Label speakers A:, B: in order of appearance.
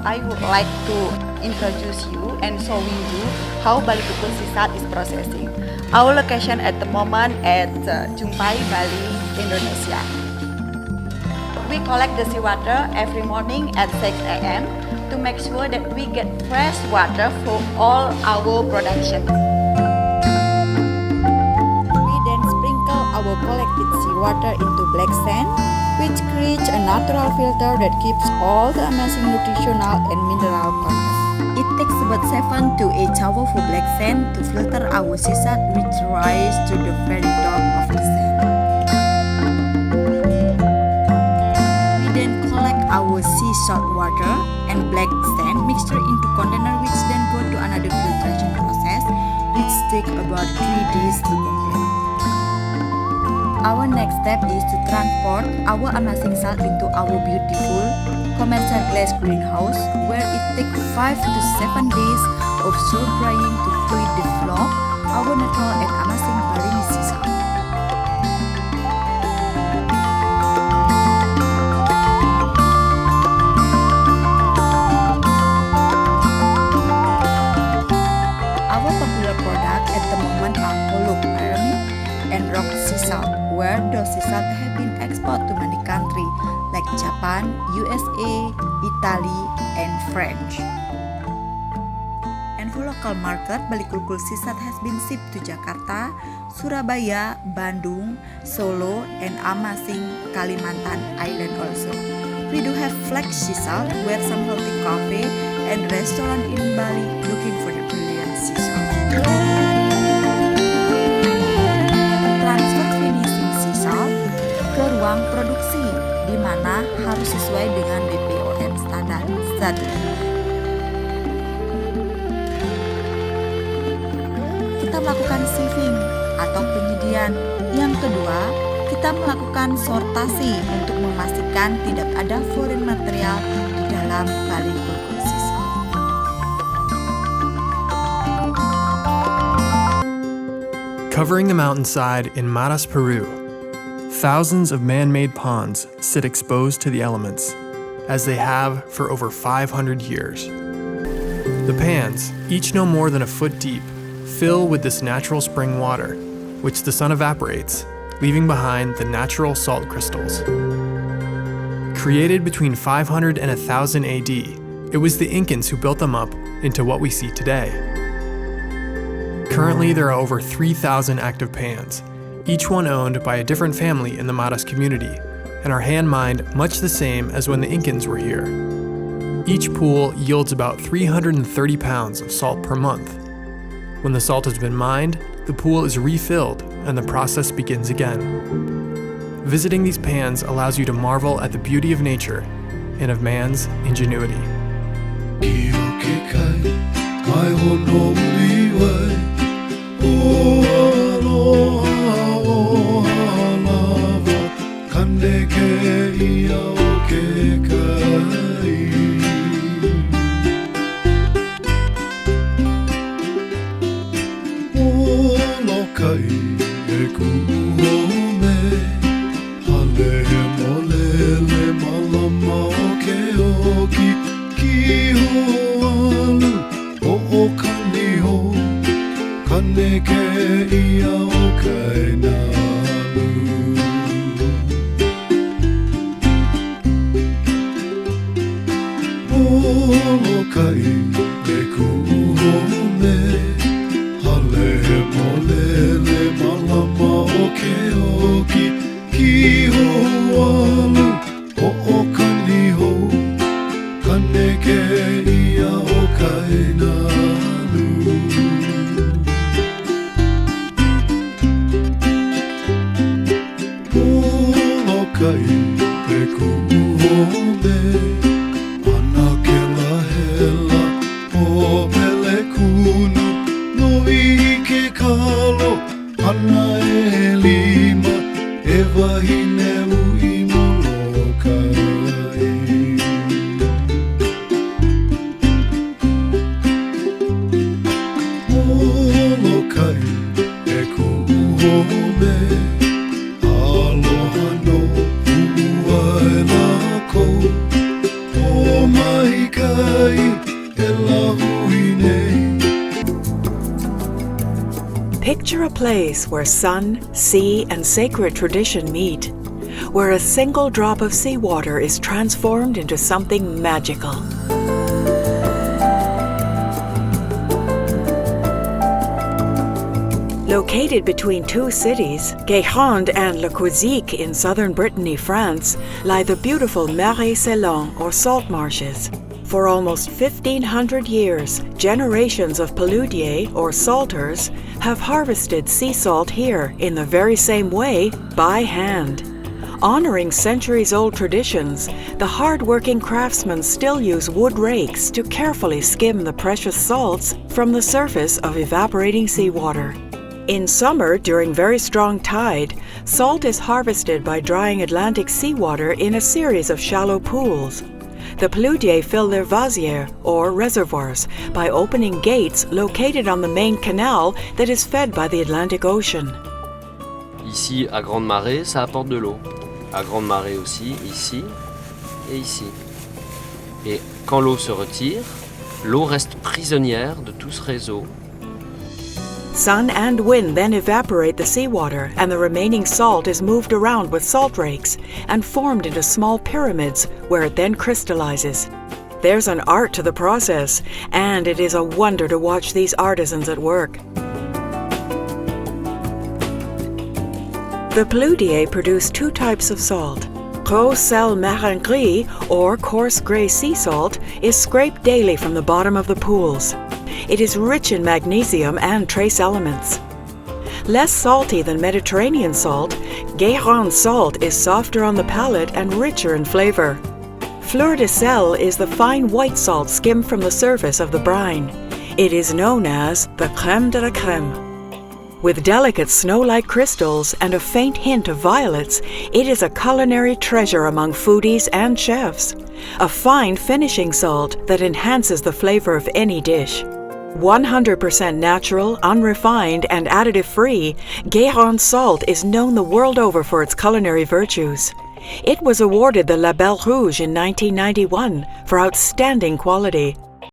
A: I would like to introduce you and showing you how Bali Kukul Sisat is processing. Our location at the moment at Jumpai, Bali, Indonesia. We collect the seawater every morning at 6 a.m. to make sure that we get fresh water for all our production. We then sprinkle our collected seawater into black sand, which creates a natural filter that keeps all the amazing nutritional and mineral content. It takes about 7 to 8 hours for black sand to filter our sisat, which rise to the very top of the sand. We then collect our sea salt water and black sand mixture into container, which then go to another filtration process, which take about 3 days to complete. Our next step is to transport our amazing salt into our beautiful commercial glass greenhouse, where it takes 5 to 7 days of soil drying to fully develop our natural and amazing Balinese sea salt. Our popular product at the moment are hollow pyramid and rock sea salt, where those sea salt have been exported to many countries like Japan, USA, Italy, and French. And for local market, Bali Kukul Sisat has been shipped to Jakarta, Surabaya, Bandung, Solo, and Amasing, Kalimantan Island also. We do have Flex Sea Salt, where some healthy cafe and restaurant in Bali looking for the brilliant sea salt. Transfer finishing sea salt ke ruang produksi, di mana harus sesuai dengan BPOM standar. 1. Kita melakukan sieving atau penyediaan. Yang kedua, kita melakukan sortasi untuk memastikan tidak ada foreign material di dalam Bali Kukul Sisat.
B: Covering the mountainside in Maras, Peru, thousands of man-made ponds sit exposed to the elements, as they have for over 500 years. The pans, each no more than a foot deep, fill with this natural spring water, which the sun evaporates, leaving behind the natural salt crystals. Created between 500 and 1000 AD, it was the Incans who built them up into what we see today. Currently, there are over 3,000 active pans, each one owned by a different family in the Maras community, and are hand-mined much the same as when the Incans were here. Each pool yields about 330 pounds of salt per month. When the salt has been mined, the pool is refilled and the process begins again. Visiting these pans allows you to marvel at the beauty of nature and of man's ingenuity.
C: Aloha no uaina ko, oh my God. Picture a place where sun, sea, and sacred tradition meet, where a single drop of seawater is transformed into something magical. Located between two cities, Guérande and Le Croisic in southern Brittany, France, lie the beautiful Marais Salants, or salt marshes. For almost 1,500 years, generations of paludiers, or salters, have harvested sea salt here in the very same way, by hand. Honoring centuries-old traditions, the hard-working craftsmen still use wood rakes to carefully skim the precious salts from the surface of evaporating seawater. In summer, during very strong tide, salt is harvested by drying Atlantic seawater in a series of shallow pools. The paludiers fill their vasières, or reservoirs, by opening gates located on the main canal that is fed by the Atlantic Ocean.
D: Ici, à Grande Marée, ça apporte de l'eau. À Grande Marée aussi, ici et ici. Et quand l'eau se retire, l'eau reste prisonnière de tout ce réseau.
C: Sun and wind then evaporate the seawater, and the remaining salt is moved around with salt rakes and formed into small pyramids where it then crystallizes. There's an art to the process, and it is a wonder to watch these artisans at work. The paludiers produce two types of salt. Gros sel marin gris, or coarse gray sea salt, is scraped daily from the bottom of the pools. It is rich in magnesium and trace elements. Less salty than Mediterranean salt, Guérande salt is softer on the palate and richer in flavor. Fleur de sel is the fine white salt skimmed from the surface of the brine. It is known as the crème de la crème. With delicate snow-like crystals and a faint hint of violets, it is a culinary treasure among foodies and chefs. A fine finishing salt that enhances the flavor of any dish. 100% natural, unrefined, and additive-free, Guérande salt is known the world over for its culinary virtues. It was awarded the Label Rouge in 1991 for outstanding quality.